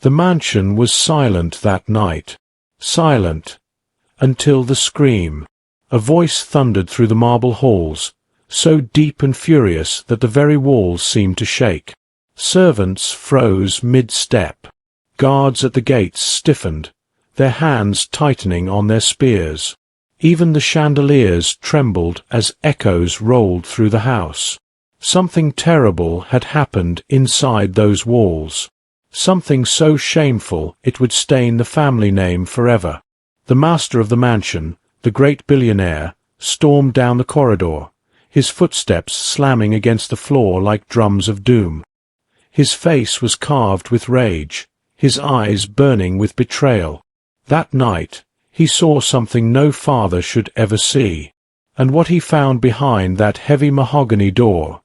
The mansion was silent that night. Silent. Until the scream. A voice thundered through the marble halls, so deep and furious that the very walls seemed to shake. Servants froze mid-step. Guards at the gates stiffened, their hands tightening on their spears. Even the chandeliers trembled as echoes rolled through the house. Something terrible had happened inside those walls. Something so shameful it would stain the family name forever. The master of the mansion, the great billionaire, stormed down the corridor, his footsteps slamming against the floor like drums of doom. His face was carved with rage, his eyes burning with betrayal. That night, he saw something no father should ever see, and what he found behind that heavy mahogany door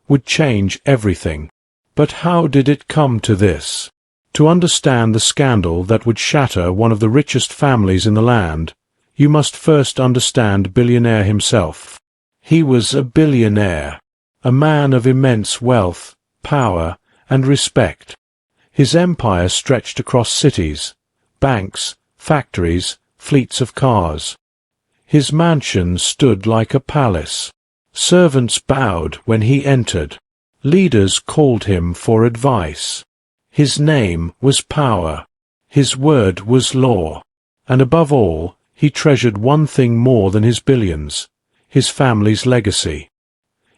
would change everything. But how did it come to this? To understand the scandal that would shatter one of the richest families in the land, you must first understand Billionaire himself. He was a billionaire, a man of immense wealth, power, and respect. His empire stretched across cities, banks, factories, fleets of cars. His mansion stood like a palace. Servants bowed when he entered. Leaders called him for advice. His name was power. His word was law. And above all, he treasured one thing more than his billions, his family's legacy.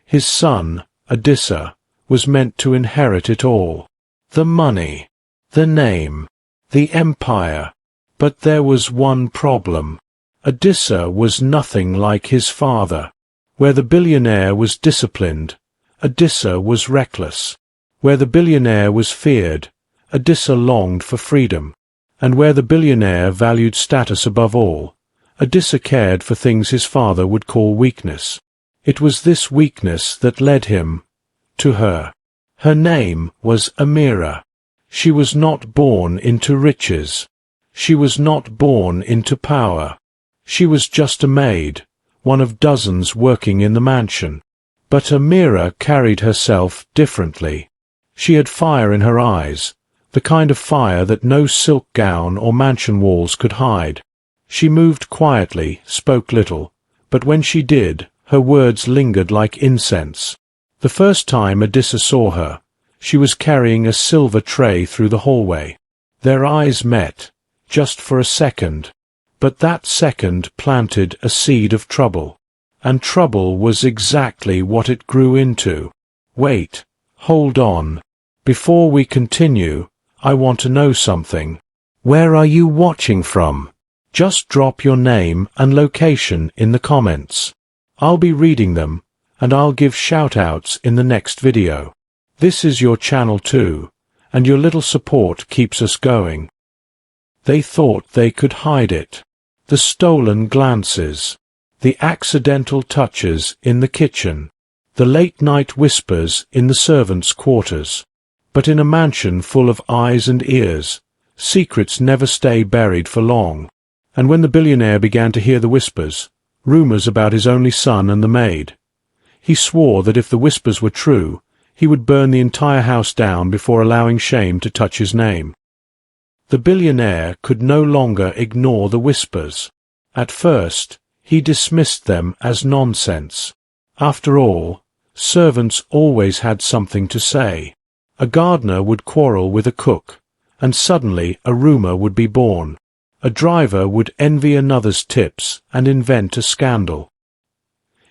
His son, Adissa, was meant to inherit it all. The money, the name, the empire. But there was one problem. Adissa was nothing like his father. Where the billionaire was disciplined, Adissa was reckless. Where the billionaire was feared, Adissa longed for freedom. And where the billionaire valued status above all, Adissa cared for things his father would call weakness. It was this weakness that led him to her. Her name was Amira. She was not born into riches. She was not born into power. She was just a maid, one of dozens working in the mansion. But Amira carried herself differently. She had fire in her eyes, the kind of fire that no silk gown or mansion walls could hide. She moved quietly, spoke little, but when she did, her words lingered like incense. The first time Adissa saw her, she was carrying a silver tray through the hallway. Their eyes met, just for a second. But that second planted a seed of trouble. And trouble was exactly what it grew into. Wait, hold on. Before we continue, I want to know something. Where are you watching from? Just drop your name and location in the comments. I'll be reading them, and I'll give shout-outs in the next video. This is your channel too, and your little support keeps us going. They thought they could hide it. The stolen glances, the accidental touches in the kitchen, the late-night whispers in the servants' quarters. But in a mansion full of eyes and ears, secrets never stay buried for long. And when the billionaire began to hear the whispers, rumors about his only son and the maid, he swore that if the whispers were true, he would burn the entire house down before allowing shame to touch his name. The billionaire could no longer ignore the whispers. At first, he dismissed them as nonsense. After all, servants always had something to say. A gardener would quarrel with a cook, and suddenly a rumor would be born. A driver would envy another's tips and invent a scandal.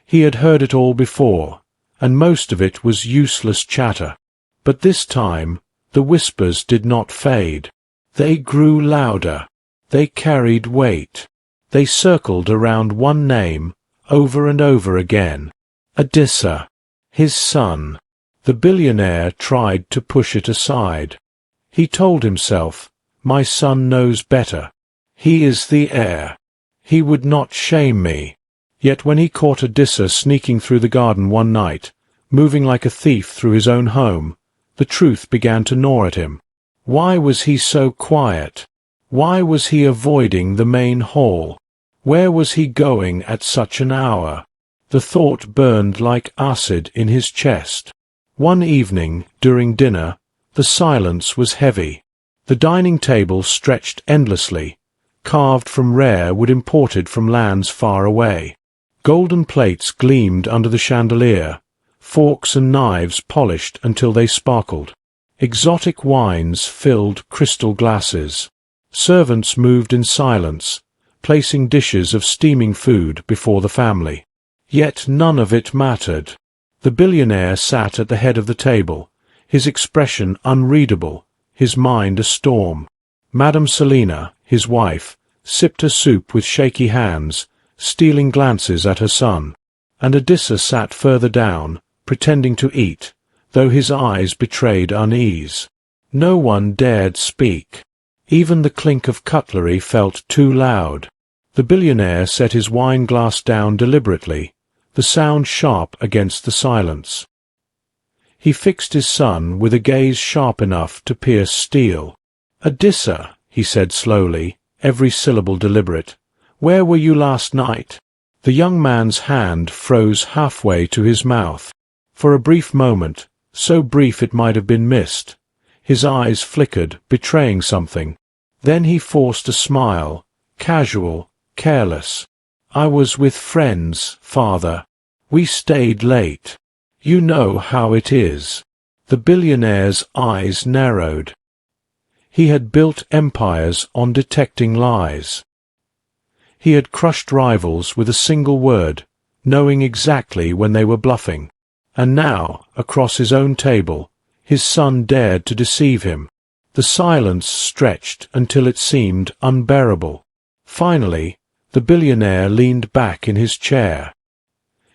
He had heard it all before, and most of it was useless chatter. But this time, the whispers did not fade. They grew louder. They carried weight. They circled around one name, over and over again. Adissa. His son. The billionaire tried to push it aside. He told himself, "My son knows better. He is the heir. He would not shame me." Yet when he caught Adissa sneaking through the garden one night, moving like a thief through his own home, the truth began to gnaw at him. Why was he so quiet? Why was he avoiding the main hall? Where was he going at such an hour? The thought burned like acid in his chest. One evening, during dinner, the silence was heavy. The dining table stretched endlessly, carved from rare wood imported from lands far away. Golden plates gleamed under the chandelier, forks and knives polished until they sparkled. Exotic wines filled crystal glasses. Servants moved in silence, placing dishes of steaming food before the family. Yet none of it mattered. The billionaire sat at the head of the table, his expression unreadable, his mind a storm. Madame Selina, his wife, sipped her soup with shaky hands, stealing glances at her son, and Adissa sat further down, pretending to eat, though his eyes betrayed unease. No one dared speak. Even the clink of cutlery felt too loud. The billionaire set his wine glass down deliberately, the sound sharp against the silence. He fixed his son with a gaze sharp enough to pierce steel. "Adissa," he said slowly, every syllable deliberate, "where were you last night?" The young man's hand froze halfway to his mouth. For a brief moment, so brief it might have been missed, his eyes flickered, betraying something. Then he forced a smile, casual, careless. "I was with friends, father. We stayed late. You know how it is." The billionaire's eyes narrowed. He had built empires on detecting lies. He had crushed rivals with a single word, knowing exactly when they were bluffing. And now, across his own table, his son dared to deceive him. The silence stretched until it seemed unbearable. Finally, the billionaire leaned back in his chair.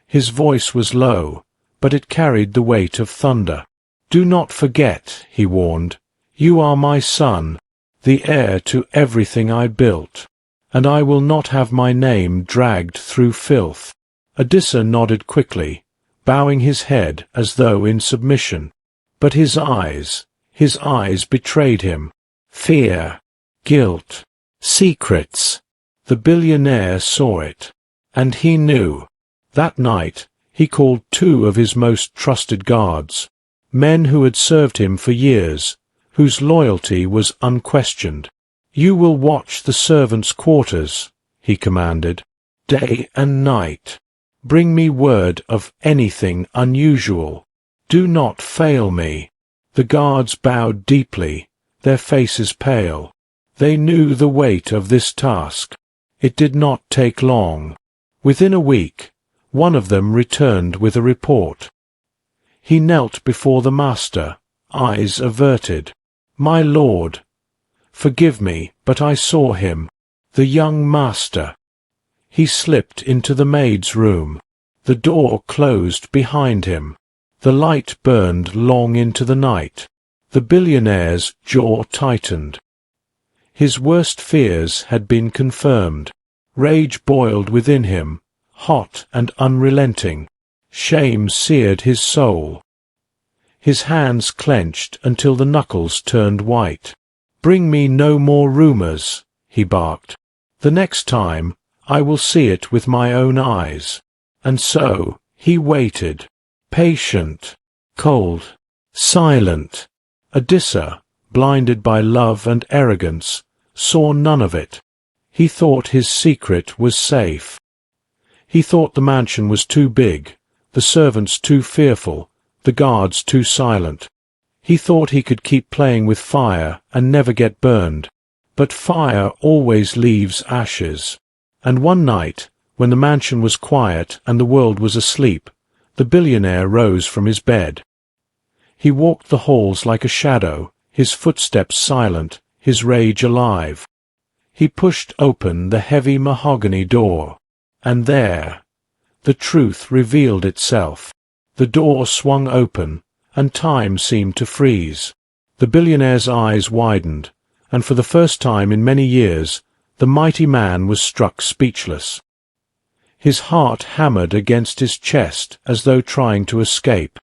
His voice was low, but it carried the weight of thunder. "Do not forget," he warned, "you are my son, the heir to everything I built, and I will not have my name dragged through filth." Adissa nodded quickly, bowing his head as though in submission. But his eyes betrayed him. Fear, guilt, secrets. The billionaire saw it. And he knew. That night, he called 2 of his most trusted guards, men who had served him for years, whose loyalty was unquestioned. "You will watch the servants' quarters," he commanded, "day and night. Bring me word of anything unusual. Do not fail me." The guards bowed deeply, their faces pale. They knew the weight of this task. It did not take long. Within a week, one of them returned with a report. He knelt before the master, eyes averted. "My lord, forgive me, but I saw him, the young master." He slipped into the maid's room. The door closed behind him. The light burned long into the night. The billionaire's jaw tightened. His worst fears had been confirmed. Rage boiled within him, hot and unrelenting. Shame seared his soul. His hands clenched until the knuckles turned white. "Bring me no more rumors," he barked. "The next time, I will see it with my own eyes." And so he waited, patient, cold, silent. Adissa, blinded by love and arrogance, saw none of it. He thought his secret was safe. He thought the mansion was too big, the servants too fearful, the guards too silent. He thought he could keep playing with fire and never get burned. But fire always leaves ashes. And one night, when the mansion was quiet and the world was asleep, the billionaire rose from his bed. He walked the halls like a shadow, his footsteps silent, his rage alive. He pushed open the heavy mahogany door. And there, the truth revealed itself. The door swung open, and time seemed to freeze. The billionaire's eyes widened, and for the first time in many years, the mighty man was struck speechless. His heart hammered against his chest as though trying to escape.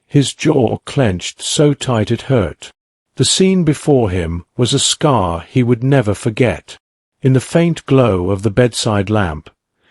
His jaw clenched so tight it hurt. The scene before him was a scar he would never forget. In the faint glow of the bedside lamp,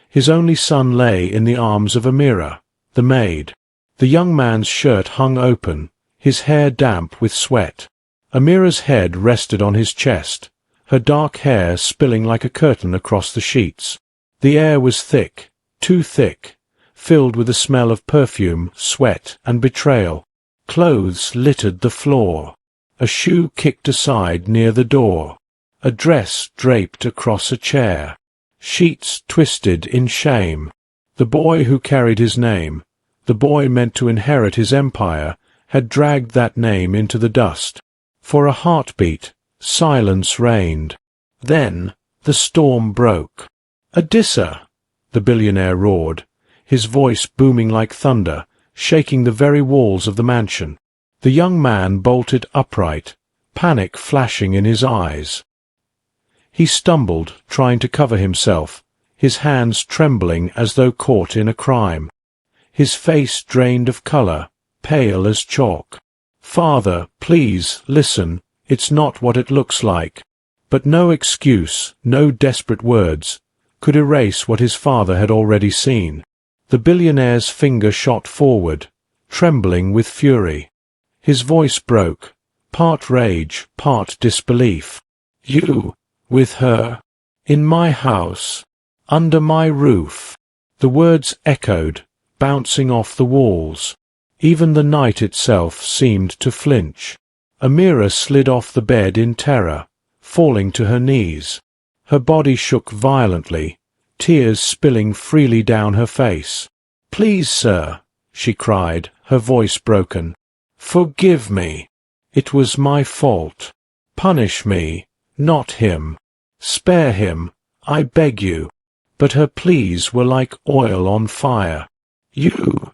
his only son lay in the arms of Amira, the maid. The young man's shirt hung open, his hair damp with sweat. Amira's head rested on his chest, her dark hair spilling like a curtain across the sheets. The air was thick, too thick, filled with the smell of perfume, sweat, and betrayal. Clothes littered the floor. A shoe kicked aside near the door. A dress draped across a chair. Sheets twisted in shame. The boy who carried his name, the boy meant to inherit his empire, had dragged that name into the dust. For a heartbeat, silence reigned. Then the storm broke. "Adissa!" the billionaire roared, his voice booming like thunder, shaking the very walls of the mansion. The young man bolted upright, panic flashing in his eyes. He stumbled, trying to cover himself, his hands trembling as though caught in a crime. His face drained of color, pale as chalk. "Father, please, listen, it's not what it looks like." But no excuse, no desperate words, could erase what his father had already seen. The billionaire's finger shot forward, trembling with fury. His voice broke, part rage, part disbelief. "You, with her, in my house, under my roof." The words echoed, bouncing off the walls. Even the night itself seemed to flinch. Amira slid off the bed in terror, falling to her knees. Her body shook violently, tears spilling freely down her face. "Please, sir," she cried, her voice broken. "Forgive me. It was my fault. Punish me, not him. Spare him, I beg you." But her pleas were like oil on fire. "You,"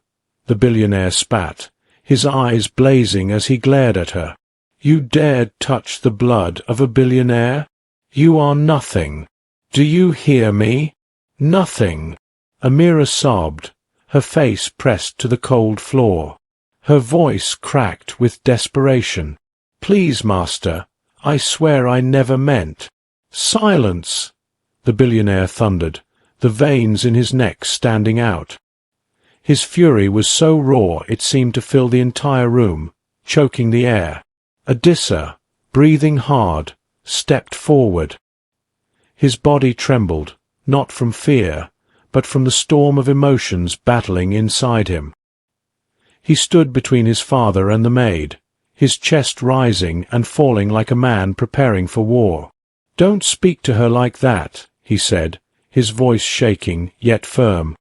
the billionaire spat, his eyes blazing as he glared at her. "You dared touch the blood of a billionaire? You are nothing. Do you hear me? Nothing." Amira sobbed, her face pressed to the cold floor. Her voice cracked with desperation. "Please, master, I swear I never meant." "Silence!" the billionaire thundered, the veins in his neck standing out. His fury was so raw it seemed to fill the entire room, choking the air. Adissa, breathing hard, stepped forward. His body trembled, not from fear, but from the storm of emotions battling inside him. He stood between his father and the maid, his chest rising and falling like a man preparing for war. "Don't speak to her like that," he said, his voice shaking, yet firm.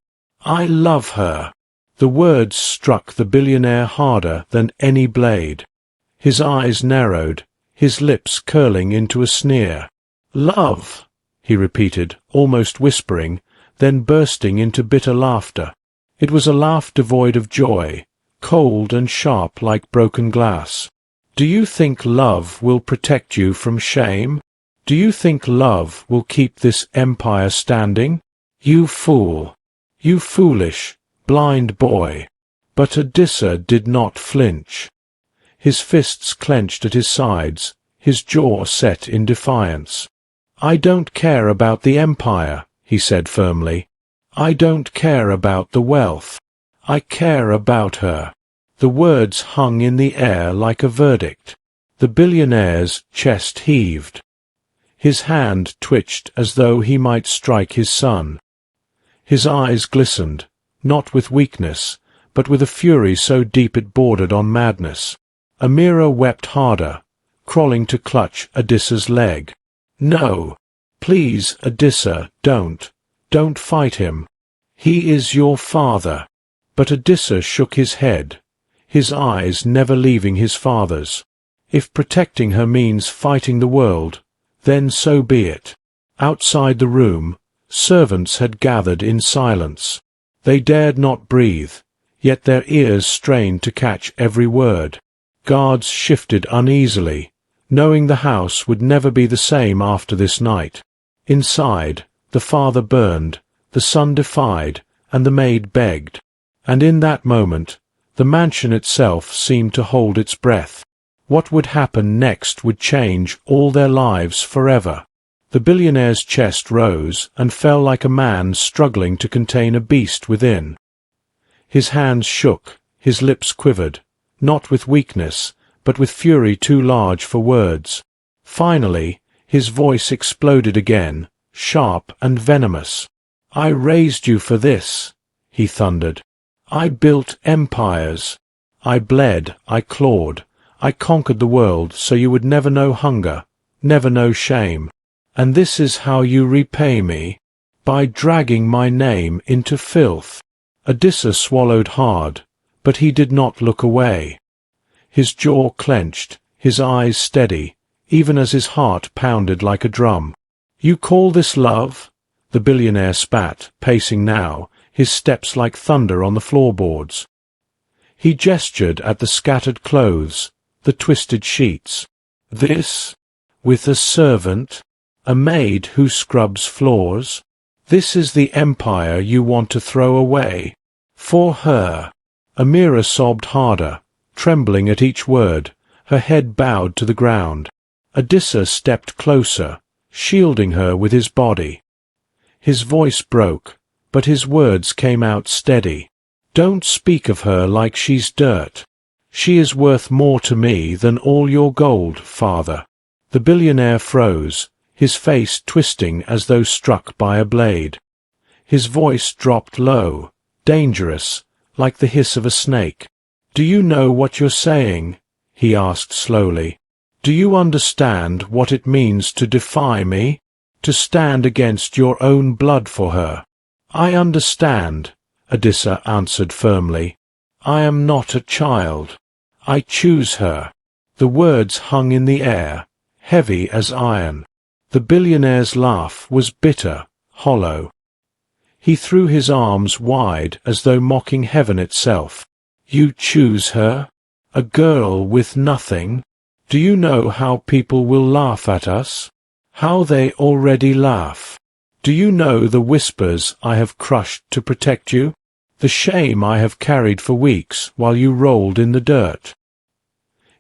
"I love her." The words struck the billionaire harder than any blade. His eyes narrowed, his lips curling into a sneer. "Love," he repeated, almost whispering, then bursting into bitter laughter. It was a laugh devoid of joy, cold and sharp like broken glass. "Do you think love will protect you from shame? Do you think love will keep this empire standing? You fool! You foolish, blind boy." But Adissa did not flinch. His fists clenched at his sides, his jaw set in defiance. "I don't care about the empire," he said firmly. "I don't care about the wealth. I care about her." The words hung in the air like a verdict. The billionaire's chest heaved. His hand twitched as though he might strike his son. His eyes glistened, not with weakness, but with a fury so deep it bordered on madness. Amira wept harder, crawling to clutch Adissa's leg. "No! Please, Adissa, don't fight him. He is your father." But Adissa shook his head, his eyes never leaving his father's. If protecting her means fighting the world, then so be it. Outside the room, servants had gathered in silence. They dared not breathe, yet their ears strained to catch every word. Guards shifted uneasily, knowing the house would never be the same after this night. Inside, the father burned, the son defied, and the maid begged. And in that moment, the mansion itself seemed to hold its breath. What would happen next would change all their lives forever. The billionaire's chest rose and fell like a man struggling to contain a beast within. His hands shook, his lips quivered, not with weakness, but with fury too large for words. Finally, his voice exploded again, sharp and venomous. "I raised you for this," he thundered. "I built empires. I bled, I clawed, I conquered the world so you would never know hunger, never know shame. And this is how you repay me? By dragging my name into filth." Adissa swallowed hard, but he did not look away. His jaw clenched, his eyes steady, even as his heart pounded like a drum. "You call this love?" The billionaire spat, pacing now, his steps like thunder on the floorboards. He gestured at the scattered clothes, the twisted sheets. "This? With a servant? A maid who scrubs floors? This is the empire you want to throw away? For her?" Amira sobbed harder, trembling at each word, her head bowed to the ground. Adissa stepped closer, shielding her with his body. His voice broke, but his words came out steady. "Don't speak of her like she's dirt. She is worth more to me than all your gold, father." The billionaire froze, his face twisting as though struck by a blade. His voice dropped low, dangerous, like the hiss of a snake. "Do you know what you're saying?" he asked slowly. "Do you understand what it means to defy me? To stand against your own blood for her?" "I understand," Adissa answered firmly. "I am not a child. I choose her." The words hung in the air, heavy as iron. The billionaire's laugh was bitter, hollow. He threw his arms wide as though mocking heaven itself. "You choose her? A girl with nothing? Do you know how people will laugh at us? How they already laugh? Do you know the whispers I have crushed to protect you? The shame I have carried for weeks while you rolled in the dirt?"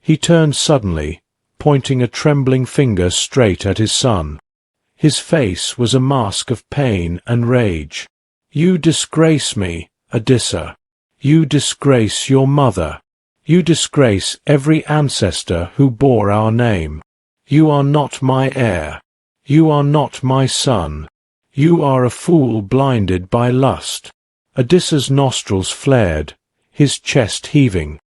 He turned suddenly, pointing a trembling finger straight at his son. His face was a mask of pain and rage. "You disgrace me, Adissa. You disgrace your mother. You disgrace every ancestor who bore our name. You are not my heir. You are not my son. You are a fool blinded by lust." Adissa's nostrils flared, his chest heaving.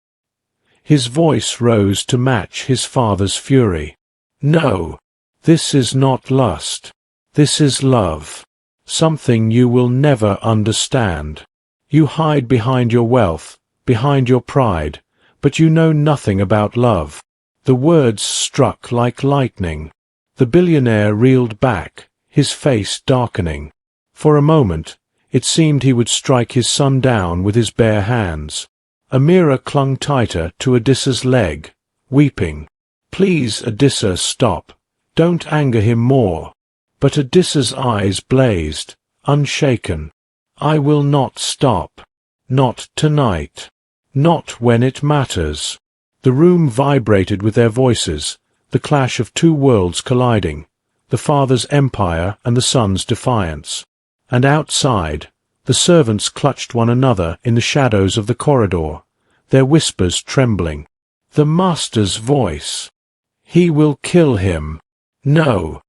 His voice rose to match his father's fury. "No, this is not lust. This is love. Something you will never understand. You hide behind your wealth, behind your pride, but you know nothing about love." The words struck like lightning. The billionaire reeled back, his face darkening. For a moment, it seemed he would strike his son down with his bare hands. Amira clung tighter to Adissa's leg, weeping. "Please, Adissa, stop. Don't anger him more." But Adissa's eyes blazed, unshaken. "I will not stop. Not tonight. Not when it matters." The room vibrated with their voices, the clash of two worlds colliding, the father's empire and the son's defiance. And outside, the servants clutched one another in the shadows of the corridor, their whispers trembling. "The master's voice. He will kill him. No.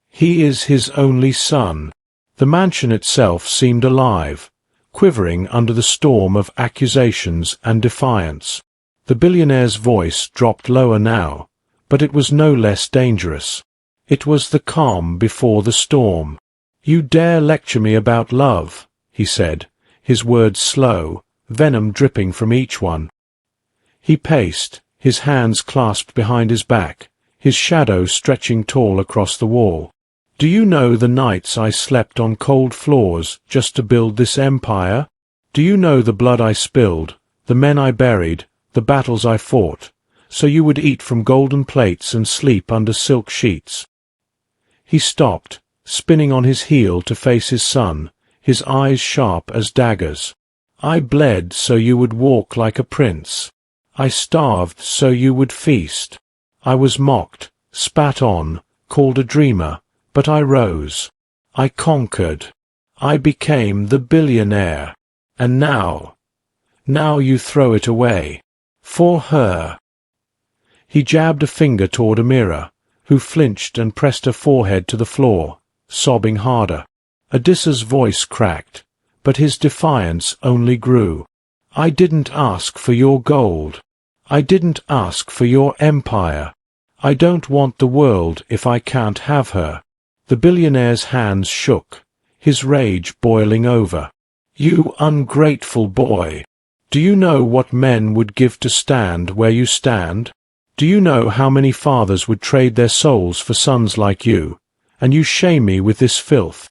He is his only son." The mansion itself seemed alive, quivering under the storm of accusations and defiance. The billionaire's voice dropped lower now, but it was no less dangerous. It was the calm before the storm. "You dare lecture me about love," he said, his words slow, venom dripping from each one. He paced, his hands clasped behind his back, his shadow stretching tall across the wall. "Do you know the nights I slept on cold floors just to build this empire? Do you know the blood I spilled, the men I buried, the battles I fought, so you would eat from golden plates and sleep under silk sheets?" He stopped, spinning on his heel to face his son, his eyes sharp as daggers. "I bled so you would walk like a prince. I starved so you would feast. I was mocked, spat on, called a dreamer, but I rose. I conquered. I became the billionaire. And now you throw it away. For her." He jabbed a finger toward Amira, who flinched and pressed her forehead to the floor, sobbing harder. Adissa's voice cracked, but his defiance only grew. I didn't ask for your gold. I didn't ask for your empire. I don't want the world if I can't have her. The billionaire's hands shook, his rage boiling over. You ungrateful boy! Do you know what men would give to stand where you stand? Do you know how many fathers would trade their souls for sons like you? And you shame me with this filth.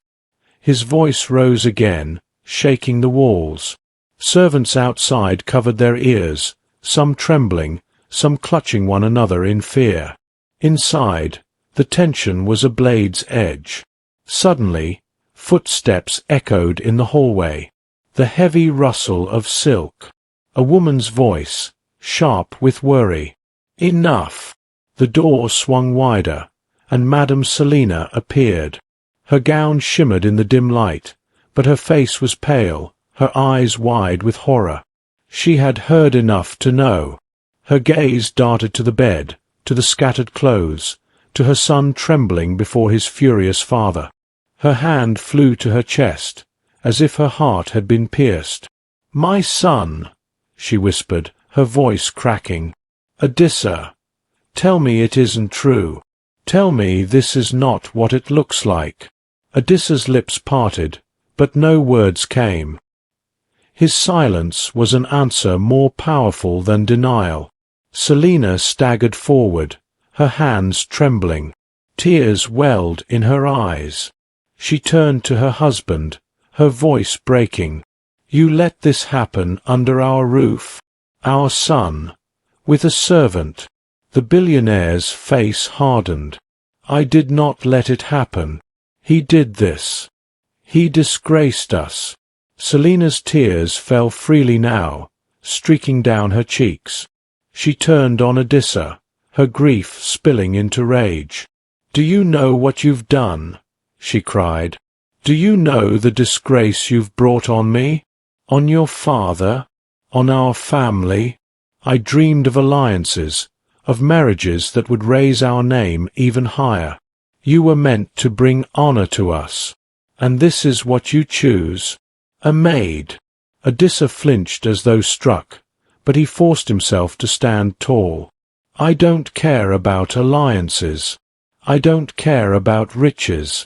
His voice rose again, shaking the walls. Servants outside covered their ears, some trembling, some clutching one another in fear. Inside, the tension was a blade's edge. Suddenly, footsteps echoed in the hallway. The heavy rustle of silk. A woman's voice, sharp with worry. Enough! The door swung wider, and Madame Selina appeared. Her gown shimmered in the dim light, but her face was pale, her eyes wide with horror. She had heard enough to know. Her gaze darted to the bed, to the scattered clothes, to her son trembling before his furious father. Her hand flew to her chest, as if her heart had been pierced. "My son," she whispered, her voice cracking. "Adissa, tell me it isn't true. Tell me this is not what it looks like." Adissa's lips parted, but no words came. His silence was an answer more powerful than denial. Selina staggered forward, her hands trembling. Tears welled in her eyes. She turned to her husband, her voice breaking. "You let this happen under our roof, our son, with a servant." The billionaire's face hardened. "I did not let it happen. He did this. He disgraced us." Selina's tears fell freely now, streaking down her cheeks. She turned on Adissa, her grief spilling into rage. "Do you know what you've done?" she cried. "Do you know the disgrace you've brought on me? On your father? On our family? I dreamed of alliances, of marriages that would raise our name even higher. You were meant to bring honor to us. And this is what you choose? A maid." Adissa flinched as though struck, but he forced himself to stand tall. "I don't care about alliances. I don't care about riches.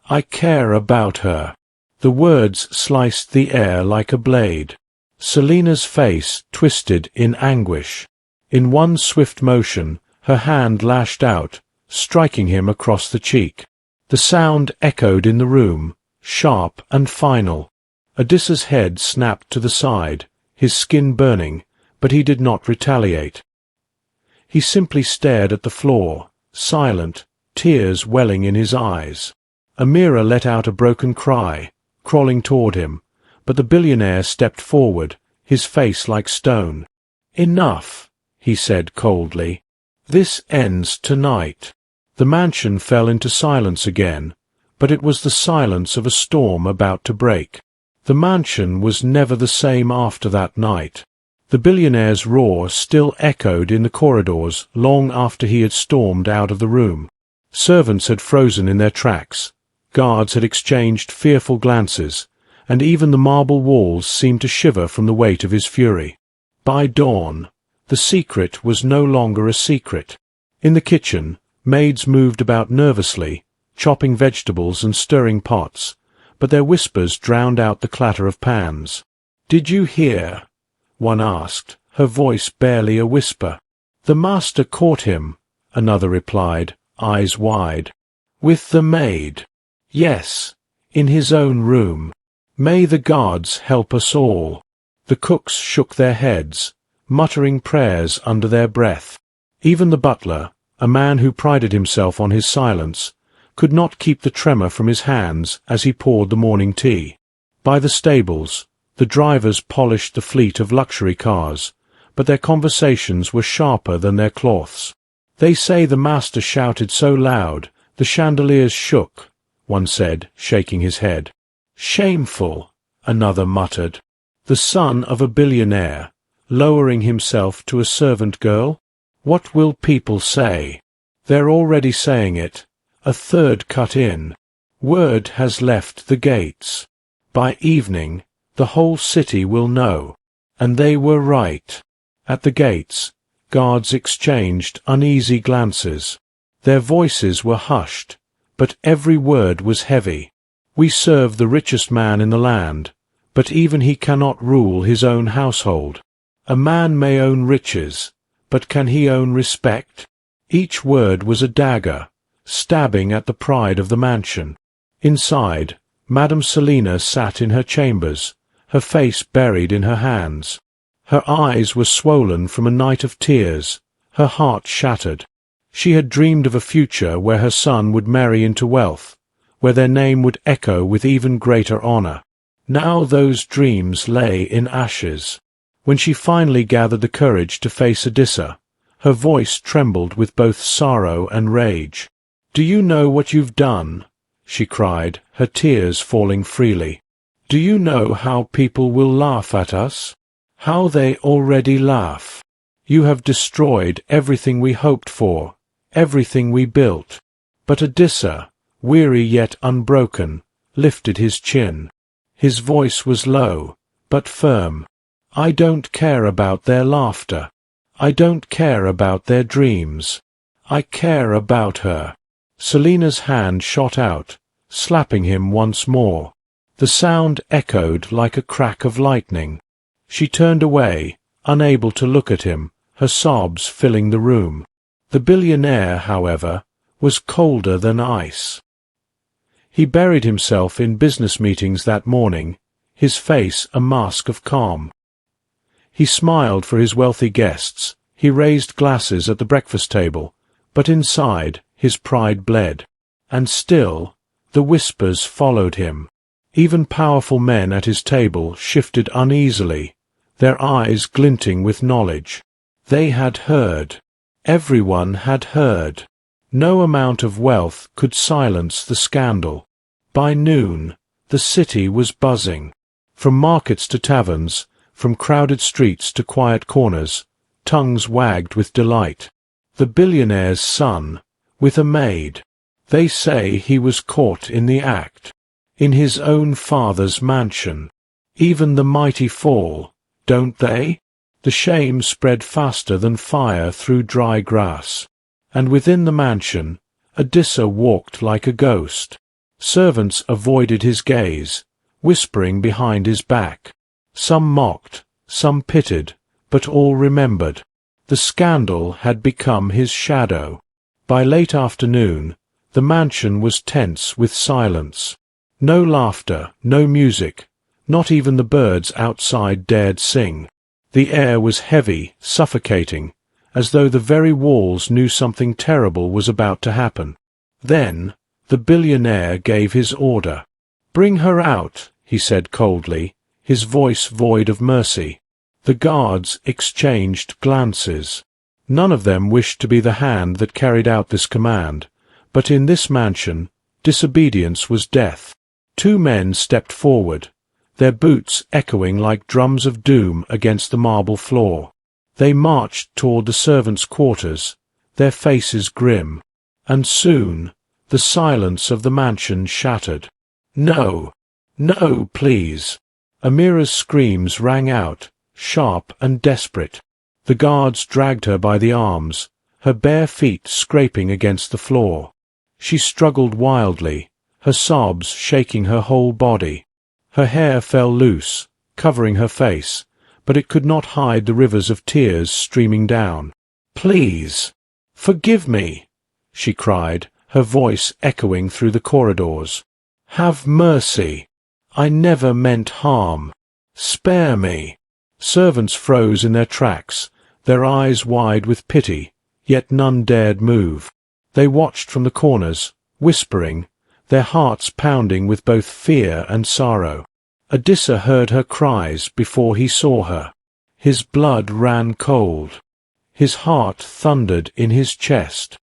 I care about her." The words sliced the air like a blade. Selina's face twisted in anguish. In one swift motion, her hand lashed out, striking him across the cheek. The sound echoed in the room, sharp and final. Adissa's head snapped to the side, his skin burning, but he did not retaliate. He simply stared at the floor, silent, tears welling in his eyes. Amira let out a broken cry, crawling toward him, but the billionaire stepped forward, his face like stone. "Enough," he said coldly. "This ends tonight." The mansion fell into silence again, but it was the silence of a storm about to break. The mansion was never the same after that night. The billionaire's roar still echoed in the corridors long after he had stormed out of the room. Servants had frozen in their tracks, guards had exchanged fearful glances, and even the marble walls seemed to shiver from the weight of his fury. By dawn, the secret was no longer a secret. In the kitchen, maids moved about nervously, chopping vegetables and stirring pots, but their whispers drowned out the clatter of pans. "Did you hear?" one asked, her voice barely a whisper. "The master caught him," another replied, eyes wide. "With the maid." "Yes, in his own room. May the gods help us all." The cooks shook their heads, muttering prayers under their breath. Even the butler, a man who prided himself on his silence, could not keep the tremor from his hands as he poured the morning tea. By the stables, the drivers polished the fleet of luxury cars, but their conversations were sharper than their cloths. "They say the master shouted so loud, the chandeliers shook," one said, shaking his head. "Shameful," another muttered. The son of a billionaire, lowering himself to a servant girl? What will people say? They're already saying it. A third cut in. Word has left the gates. By evening, the whole city will know. And they were right. At the gates, guards exchanged uneasy glances. Their voices were hushed, but every word was heavy. We serve the richest man in the land, but even he cannot rule his own household. A man may own riches, but can he own respect? Each word was a dagger, stabbing at the pride of the mansion. Inside, Madame Selina sat in her chambers, her face buried in her hands. Her eyes were swollen from a night of tears, her heart shattered. She had dreamed of a future where her son would marry into wealth, where their name would echo with even greater honor. Now those dreams lay in ashes. When she finally gathered the courage to face Adissa, her voice trembled with both sorrow and rage. "Do you know what you've done?" she cried, her tears falling freely. "Do you know how people will laugh at us? How they already laugh. You have destroyed everything we hoped for, everything we built." But Adissa, weary yet unbroken, lifted his chin. His voice was low, but firm. "I don't care about their laughter. I don't care about their dreams. I care about her." Selina's hand shot out, slapping him once more. The sound echoed like a crack of lightning. She turned away, unable to look at him, her sobs filling the room. The billionaire, however, was colder than ice. He buried himself in business meetings that morning, his face a mask of calm. He smiled for his wealthy guests, he raised glasses at the breakfast table, but inside his pride bled. And still, the whispers followed him. Even powerful men at his table shifted uneasily, their eyes glinting with knowledge. They had heard. Everyone had heard. No amount of wealth could silence the scandal. By noon, the city was buzzing. From markets to taverns, from crowded streets to quiet corners, tongues wagged with delight. The billionaire's son, with a maid. They say he was caught in the act. In his own father's mansion. Even the mighty fall, don't they? The shame spread faster than fire through dry grass. And within the mansion, Adissa walked like a ghost. Servants avoided his gaze, whispering behind his back. Some mocked, some pitied, but all remembered. The scandal had become his shadow. By late afternoon, the mansion was tense with silence. No laughter, no music, not even the birds outside dared sing. The air was heavy, suffocating, as though the very walls knew something terrible was about to happen. Then, the billionaire gave his order. "Bring her out," he said coldly, his voice void of mercy. The guards exchanged glances. None of them wished to be the hand that carried out this command, but in this mansion, disobedience was death. Two men stepped forward, their boots echoing like drums of doom against the marble floor. They marched toward the servants' quarters, their faces grim, and soon the silence of the mansion shattered. "No! No, please!" Amira's screams rang out, sharp and desperate. The guards dragged her by the arms, her bare feet scraping against the floor. She struggled wildly, her sobs shaking her whole body. Her hair fell loose, covering her face, but it could not hide the rivers of tears streaming down. "Please, forgive me," she cried, her voice echoing through the corridors. "Have mercy. I never meant harm. Spare me." Servants froze in their tracks, their eyes wide with pity, yet none dared move. They watched from the corners, whispering, their hearts pounding with both fear and sorrow. Adissa heard her cries before he saw her. His blood ran cold. His heart thundered in his chest.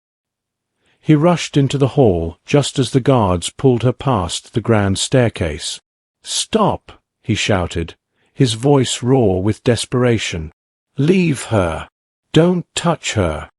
He rushed into the hall just as the guards pulled her past the grand staircase. "Stop!" he shouted, his voice raw with desperation. "Leave her. Don't touch her."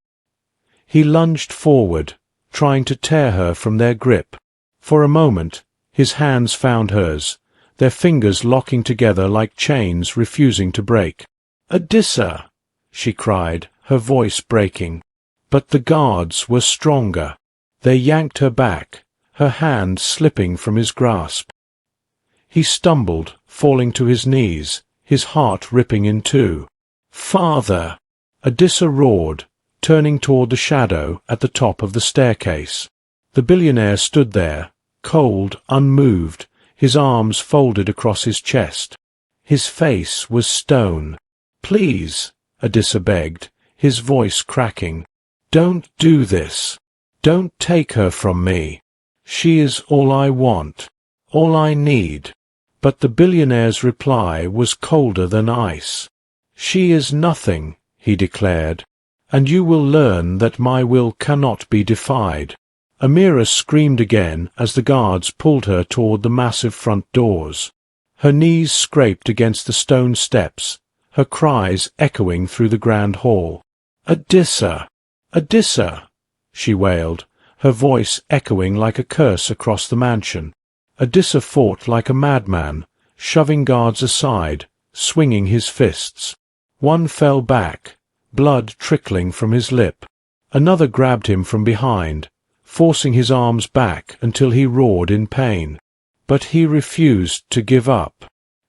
He lunged forward, trying to tear her from their grip. For a moment, his hands found hers, their fingers locking together like chains refusing to break. "Adissa!" she cried, her voice breaking. But the guards were stronger. They yanked her back, her hand slipping from his grasp. He stumbled, falling to his knees, his heart ripping in two. "Father!" Adissa roared, turning toward the shadow at the top of the staircase. The billionaire stood there, cold, unmoved, his arms folded across his chest. His face was stone. "Please," Adissa begged, his voice cracking. "Don't do this. Don't take her from me. She is all I want, all I need." But the billionaire's reply was colder than ice. "She is nothing," he declared, "and you will learn that my will cannot be defied." Amira screamed again as the guards pulled her toward the massive front doors. Her knees scraped against the stone steps, her cries echoing through the grand hall. "Adissa! Adissa!" she wailed, her voice echoing like a curse across the mansion. Adissa fought like a madman, shoving guards aside, swinging his fists. One fell back, blood trickling from his lip. Another grabbed him from behind, forcing his arms back until he roared in pain. But he refused to give up.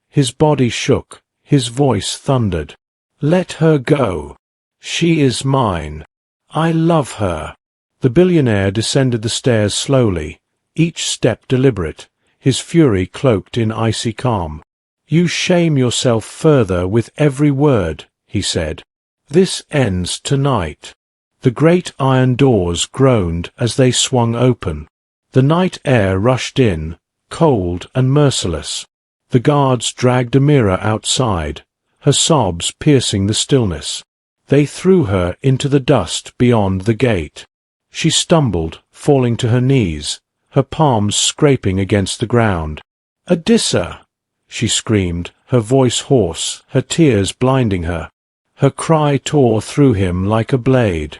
His body shook, his voice thundered. "Let her go. She is mine. I love her." The billionaire descended the stairs slowly, each step deliberate, his fury cloaked in icy calm. "You shame yourself further with every word," he said. "This ends tonight." The great iron doors groaned as they swung open. The night air rushed in, cold and merciless. The guards dragged Amira outside, her sobs piercing the stillness. They threw her into the dust beyond the gate. She stumbled, falling to her knees, her palms scraping against the ground. "Adissa!" she screamed, her voice hoarse, her tears blinding her. Her cry tore through him like a blade.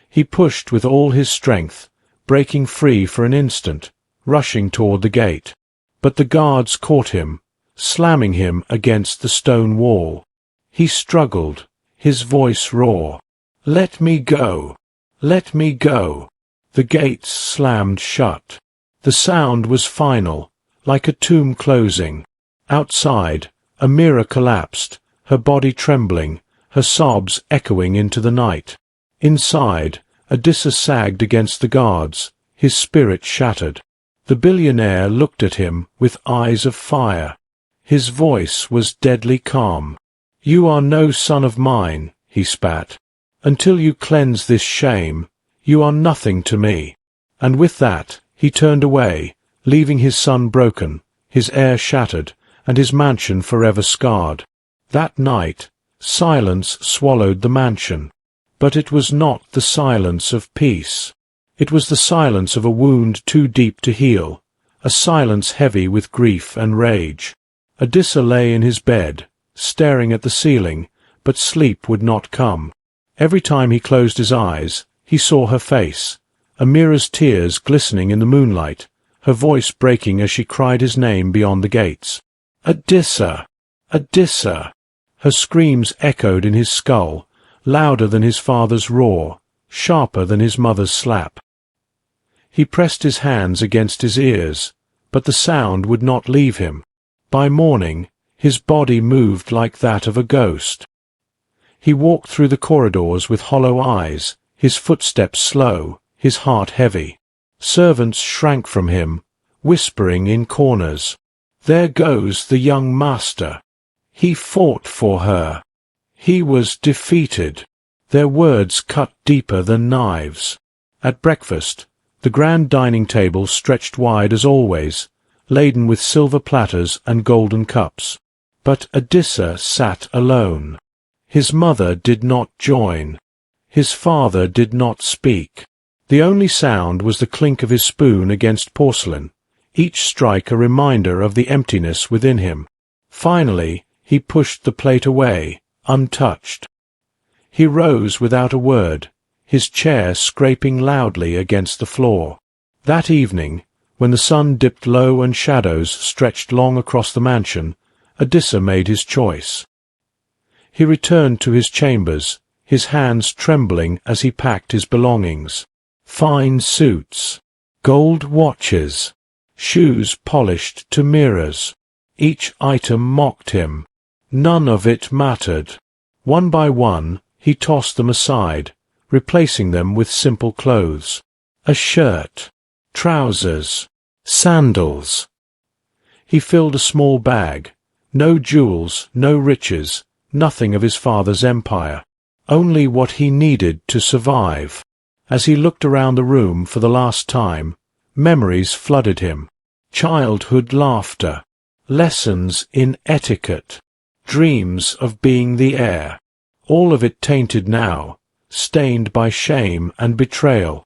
He pushed with all his strength, breaking free for an instant, rushing toward the gate. But the guards caught him, slamming him against the stone wall. He struggled, his voice raw. "Let me go! Let me go!" The gates slammed shut. The sound was final, like a tomb closing. Outside, Amira collapsed, her body trembling, her sobs echoing into the night. Inside, Adissa sagged against the guards, his spirit shattered. The billionaire looked at him with eyes of fire. His voice was deadly calm. "You are no son of mine," he spat. "Until you cleanse this shame, you are nothing to me." And with that, he turned away, leaving his son broken, his heir shattered, and his mansion forever scarred. That night, silence swallowed the mansion. But it was not the silence of peace. It was the silence of a wound too deep to heal, a silence heavy with grief and rage. Adissa lay in his bed, staring at the ceiling, but sleep would not come. Every time he closed his eyes, he saw her face, Amira's tears glistening in the moonlight, her voice breaking as she cried his name beyond the gates. "Adissa! Adissa!" Her screams echoed in his skull, louder than his father's roar, sharper than his mother's slap. He pressed his hands against his ears, but the sound would not leave him. By morning, his body moved like that of a ghost. He walked through the corridors with hollow eyes, his footsteps slow, his heart heavy. Servants shrank from him, whispering in corners. "There goes the young master. He fought for her. He was defeated." Their words cut deeper than knives. At breakfast, the grand dining table stretched wide as always, laden with silver platters and golden cups. But Adissa sat alone. His mother did not join. His father did not speak. The only sound was the clink of his spoon against porcelain, each strike a reminder of the emptiness within him. Finally, he pushed the plate away, untouched. He rose without a word, his chair scraping loudly against the floor. That evening, when the sun dipped low and shadows stretched long across the mansion, Adissa made his choice. He returned to his chambers, his hands trembling as he packed his belongings. Fine suits, gold watches, shoes polished to mirrors. Each item mocked him. None of it mattered. One by one, he tossed them aside, replacing them with simple clothes. A shirt, trousers, sandals. He filled a small bag. No jewels, no riches, nothing of his father's empire. Only what he needed to survive. As he looked around the room for the last time, memories flooded him. Childhood laughter, lessons in etiquette, dreams of being the heir. All of it tainted now, stained by shame and betrayal.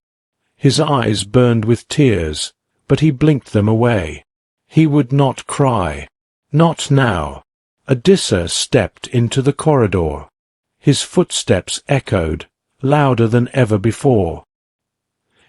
His eyes burned with tears, but he blinked them away. He would not cry. Not now. Adissa stepped into the corridor. His footsteps echoed, louder than ever before.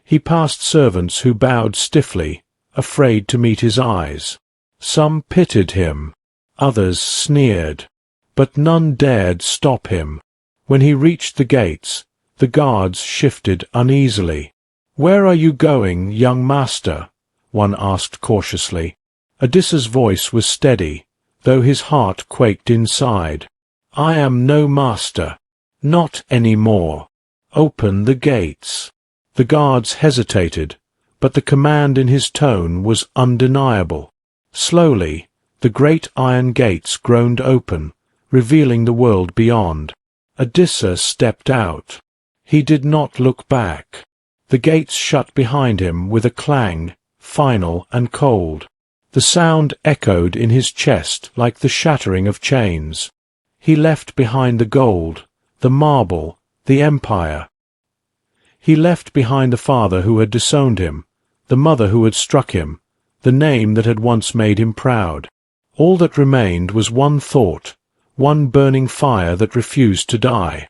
He passed servants who bowed stiffly, afraid to meet his eyes. Some pitied him, others sneered, but none dared stop him. When he reached the gates, the guards shifted uneasily. "Where are you going, young master?" one asked cautiously. Adissa's voice was steady, though his heart quaked inside. "I am no master. Not any more. Open the gates." The guards hesitated, but the command in his tone was undeniable. Slowly, the great iron gates groaned open, revealing the world beyond. Adissa stepped out. He did not look back. The gates shut behind him with a clang, final and cold. The sound echoed in his chest like the shattering of chains. He left behind the gold, the marble, the empire. He left behind the father who had disowned him, the mother who had struck him, the name that had once made him proud. All that remained was one thought, one burning fire that refused to die.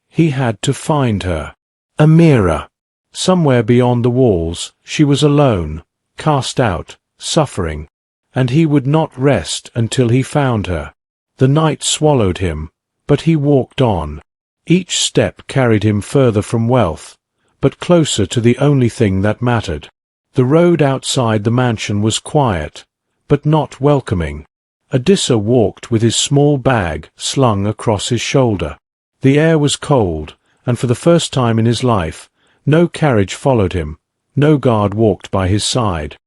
He had to find her. Amira. Somewhere beyond the walls, she was alone, cast out, suffering, and he would not rest until he found her. The night swallowed him, but he walked on. Each step carried him further from wealth, but closer to the only thing that mattered. The road outside the mansion was quiet, but not welcoming. Adissa walked with his small bag slung across his shoulder. The air was cold, and for the first time in his life, no carriage followed him, no guard walked by his side.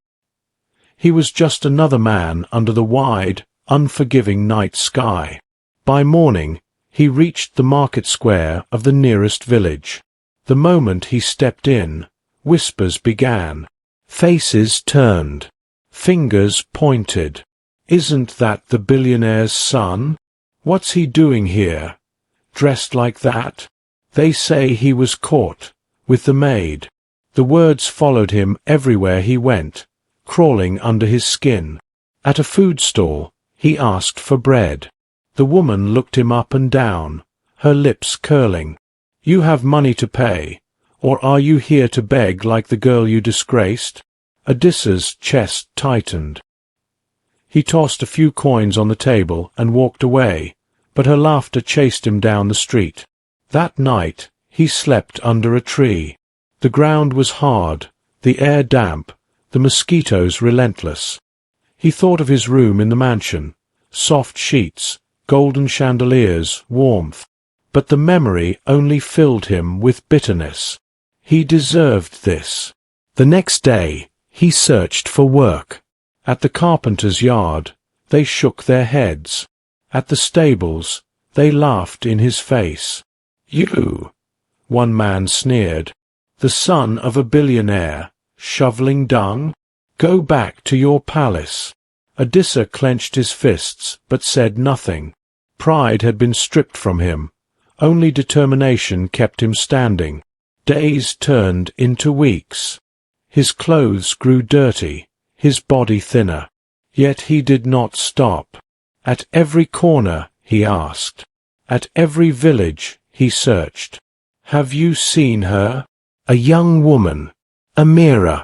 He was just another man under the wide, unforgiving night sky. By morning, he reached the market square of the nearest village. The moment he stepped in, whispers began. Faces turned. Fingers pointed. "Isn't that the billionaire's son? What's he doing here? Dressed like that? They say he was caught, with the maid." The words followed him everywhere he went, crawling under his skin. At a food stall, he asked for bread. The woman looked him up and down, her lips curling. "You have money to pay, or are you here to beg like the girl you disgraced?" Adissa's chest tightened. He tossed a few coins on the table and walked away, but her laughter chased him down the street. That night, he slept under a tree. The ground was hard, the air damp, the mosquitoes relentless. He thought of his room in the mansion, soft sheets, golden chandeliers, warmth. But the memory only filled him with bitterness. He deserved this. The next day, he searched for work. At the carpenter's yard, they shook their heads. At the stables, they laughed in his face. "You," one man sneered, "the son of a billionaire, shoveling dung? Go back to your palace." Adissa clenched his fists, but said nothing. Pride had been stripped from him. Only determination kept him standing. Days turned into weeks. His clothes grew dirty, his body thinner. Yet he did not stop. At every corner, he asked. At every village, he searched. "Have you seen her? A young woman, Amira,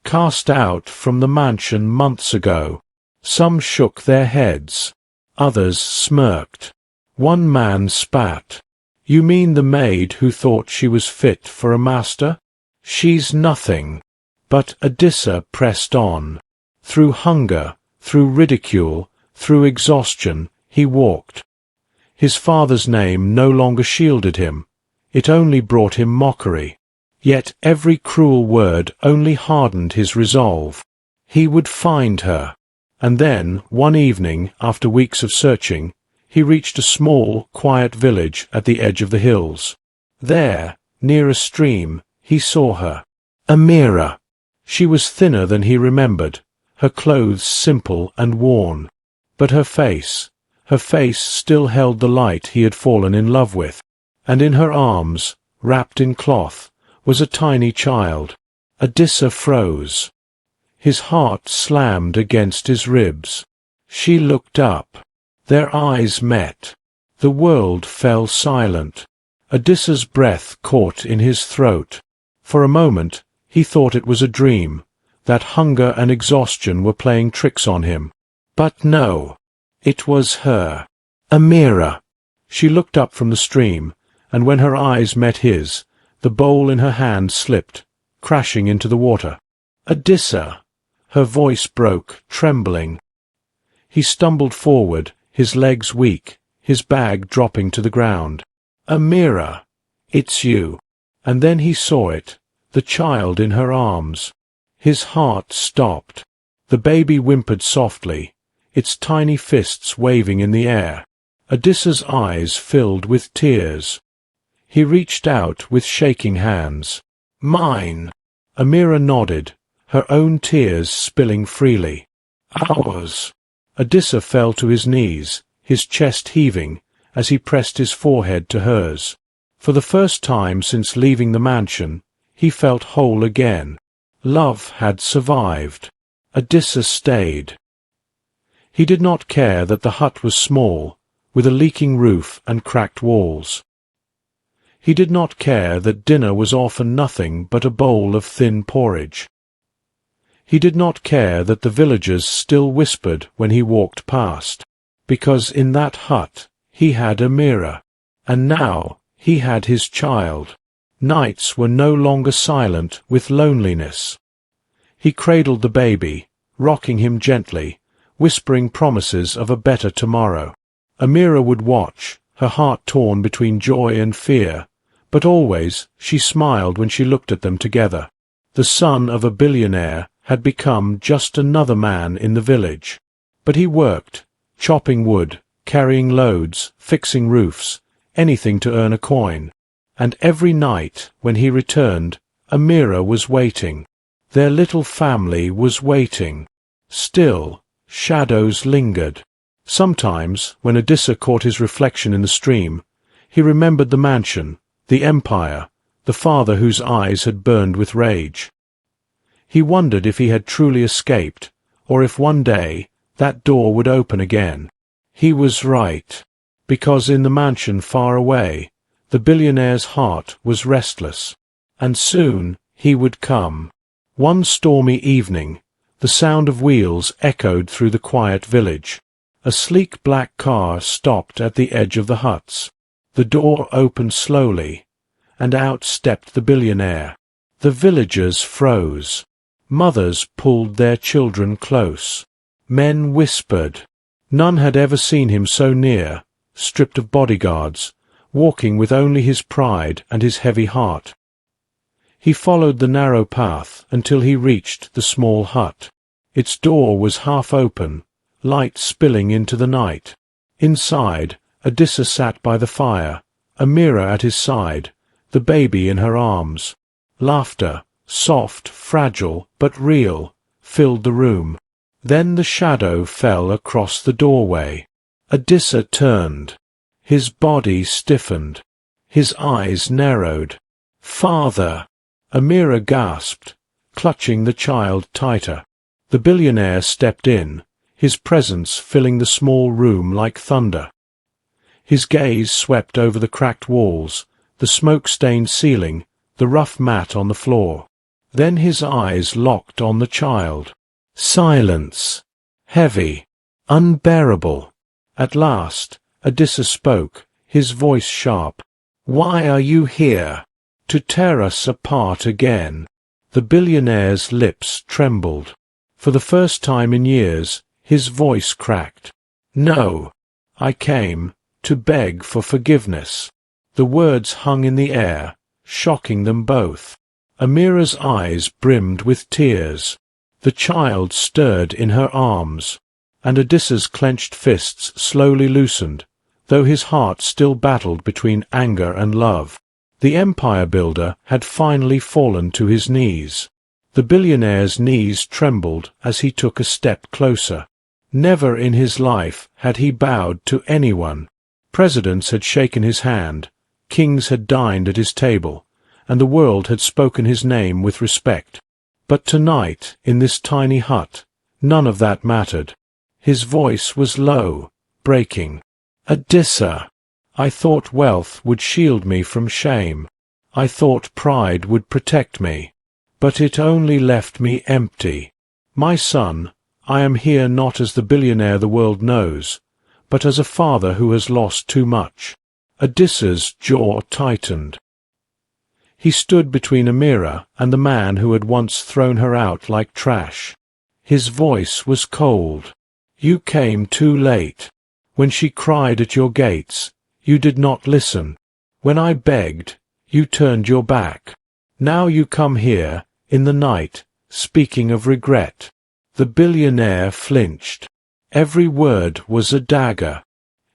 cast out from the mansion months ago." Some shook their heads. Others smirked. One man spat. "You mean the maid who thought she was fit for a master? She's nothing." But Adissa pressed on. Through hunger, through ridicule, through exhaustion, he walked. His father's name no longer shielded him. It only brought him mockery. Yet every cruel word only hardened his resolve. He would find her. And then, one evening, after weeks of searching, he reached a small, quiet village at the edge of the hills. There, near a stream, he saw her. Amira. She was thinner than he remembered, her clothes simple and worn. But her face still held the light he had fallen in love with. And in her arms, wrapped in cloth, was a tiny child. Adissa froze. His heart slammed against his ribs. She looked up. Their eyes met. The world fell silent. Adissa's breath caught in his throat. For a moment, he thought it was a dream, that hunger and exhaustion were playing tricks on him. But no, it was her. Amira. She looked up from the stream, and when her eyes met his, the bowl in her hand slipped, crashing into the water. Adissa. Her voice broke, trembling. He stumbled forward, his legs weak, his bag dropping to the ground. Amira, it's you. And then he saw it, the child in her arms. His heart stopped. The baby whimpered softly, its tiny fists waving in the air. Adissa's eyes filled with tears. He reached out with shaking hands. Mine. Amira nodded, her own tears spilling freely. Ours. Adissa fell to his knees, his chest heaving, as he pressed his forehead to hers. For the first time since leaving the mansion, he felt whole again. Love had survived. Adissa stayed. He did not care that the hut was small, with a leaking roof and cracked walls. He did not care that dinner was often nothing but a bowl of thin porridge. He did not care that the villagers still whispered when he walked past, because in that hut he had Amira, and now he had his child. Nights were no longer silent with loneliness. He cradled the baby, rocking him gently, whispering promises of a better tomorrow. Amira would watch, her heart torn between joy and fear, but always she smiled when she looked at them together. The son of a billionaire had become just another man in the village. But he worked, chopping wood, carrying loads, fixing roofs, anything to earn a coin. And every night, when he returned, Amira was waiting. Their little family was waiting. Still, shadows lingered. Sometimes, when Adissa caught his reflection in the stream, he remembered the mansion, the empire, the father whose eyes had burned with rage. He wondered if he had truly escaped, or if one day that door would open again. He was right, because in the mansion far away, the billionaire's heart was restless, and soon he would come. One stormy evening, the sound of wheels echoed through the quiet village. A sleek black car stopped at the edge of the huts. The door opened slowly, and out stepped the billionaire. The villagers froze. Mothers pulled their children close. Men whispered. None had ever seen him so near, stripped of bodyguards, walking with only his pride and his heavy heart. He followed the narrow path until he reached the small hut. Its door was half open, light spilling into the night. Inside, Adissa sat by the fire, Amira at his side, the baby in her arms. Laughter, soft, fragile, but real, filled the room. Then the shadow fell across the doorway. Adissa turned. His body stiffened. His eyes narrowed. "Father!" Amira gasped, clutching the child tighter. The billionaire stepped in, his presence filling the small room like thunder. His gaze swept over the cracked walls, the smoke-stained ceiling, the rough mat on the floor. Then his eyes locked on the child. Silence. Heavy. Unbearable. At last, Adissa spoke, his voice sharp. "Why are you here? To tear us apart again." The billionaire's lips trembled. For the first time in years, his voice cracked. "No. I came to beg for forgiveness." The words hung in the air, shocking them both. Amira's eyes brimmed with tears. The child stirred in her arms, and Adissa's clenched fists slowly loosened, though his heart still battled between anger and love. The empire builder had finally fallen to his knees. The billionaire's knees trembled as he took a step closer. Never in his life had he bowed to anyone. Presidents had shaken his hand, kings had dined at his table, and the world had spoken his name with respect. But tonight, in this tiny hut, none of that mattered. His voice was low, breaking. "Adissa, I thought wealth would shield me from shame. I thought pride would protect me. But it only left me empty. My son, I am here not as the billionaire the world knows, but as a father who has lost too much." Adissa's jaw tightened. He stood between Amira and the man who had once thrown her out like trash. His voice was cold. "You came too late. When she cried at your gates, you did not listen. When I begged, you turned your back. Now you come here, in the night, speaking of regret." The billionaire flinched. Every word was a dagger.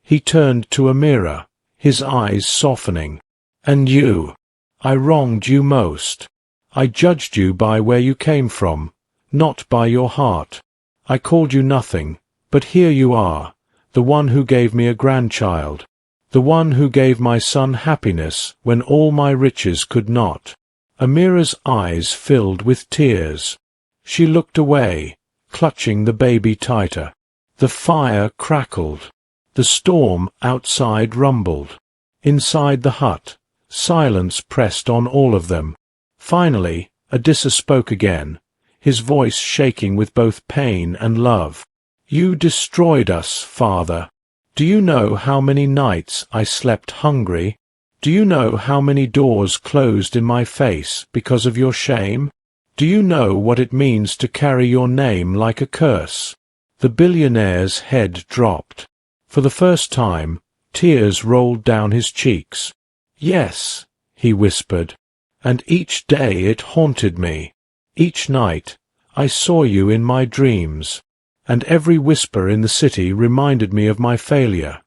He turned to Amira, his eyes softening. "And you? I wronged you most. I judged you by where you came from, not by your heart. I called you nothing, but here you are, the one who gave me a grandchild, the one who gave my son happiness when all my riches could not." Amira's eyes filled with tears. She looked away, clutching the baby tighter. The fire crackled. The storm outside rumbled. Inside the hut, silence pressed on all of them. Finally, Adissa spoke again, his voice shaking with both pain and love. "You destroyed us, father. Do you know how many nights I slept hungry? Do you know how many doors closed in my face because of your shame? Do you know what it means to carry your name like a curse?" The billionaire's head dropped. For the first time, tears rolled down his cheeks. "Yes," he whispered, "and each day it haunted me. Each night I saw you in my dreams, and every whisper in the city reminded me of my failure,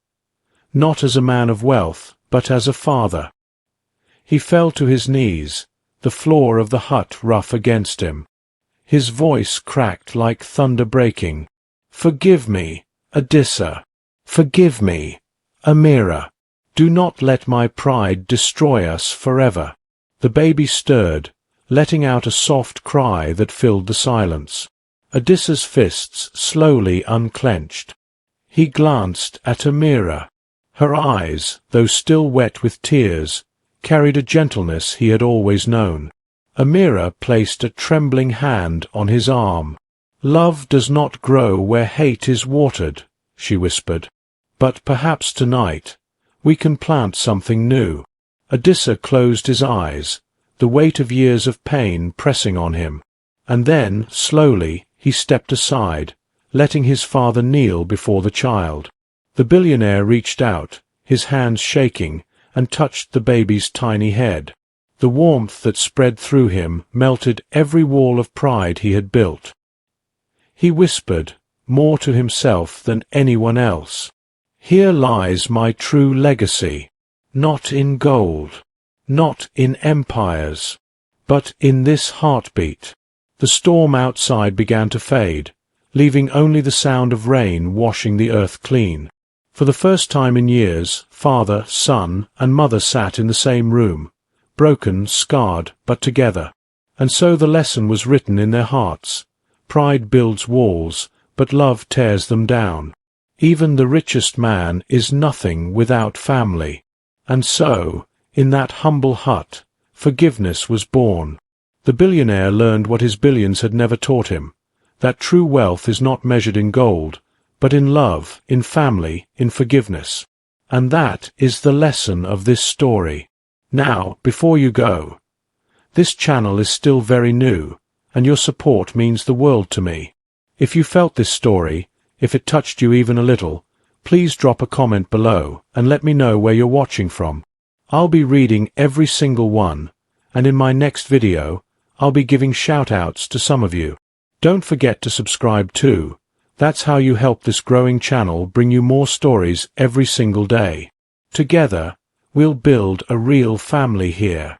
not as a man of wealth, but as a father." He fell to his knees, the floor of the hut rough against him. His voice cracked like thunder breaking. "Forgive me, Adissa. Forgive me, Amira. Do not let my pride destroy us forever." The baby stirred, letting out a soft cry that filled the silence. Adissa's fists slowly unclenched. He glanced at Amira. Her eyes, though still wet with tears, carried a gentleness he had always known. Amira placed a trembling hand on his arm. "Love does not grow where hate is watered," she whispered. "But perhaps tonight we can plant something new." Adissa closed his eyes, the weight of years of pain pressing on him, and then, slowly, he stepped aside, letting his father kneel before the child. The billionaire reached out, his hands shaking, and touched the baby's tiny head. The warmth that spread through him melted every wall of pride he had built. He whispered, more to himself than anyone else, "Here lies my true legacy, not in gold, not in empires, but in this heartbeat." The storm outside began to fade, leaving only the sound of rain washing the earth clean. For the first time in years, father, son, and mother sat in the same room, broken, scarred, but together. And so the lesson was written in their hearts. Pride builds walls, but love tears them down. Even the richest man is nothing without family. And so, in that humble hut, forgiveness was born. The billionaire learned what his billions had never taught him, that true wealth is not measured in gold, but in love, in family, in forgiveness. And that is the lesson of this story. Now, before you go, this channel is still very new, and your support means the world to me. If you felt this story, if it touched you even a little, please drop a comment below and let me know where you're watching from. I'll be reading every single one, and in my next video, I'll be giving shout-outs to some of you. Don't forget to subscribe too. That's how you help this growing channel bring you more stories every single day. Together, we'll build a real family here.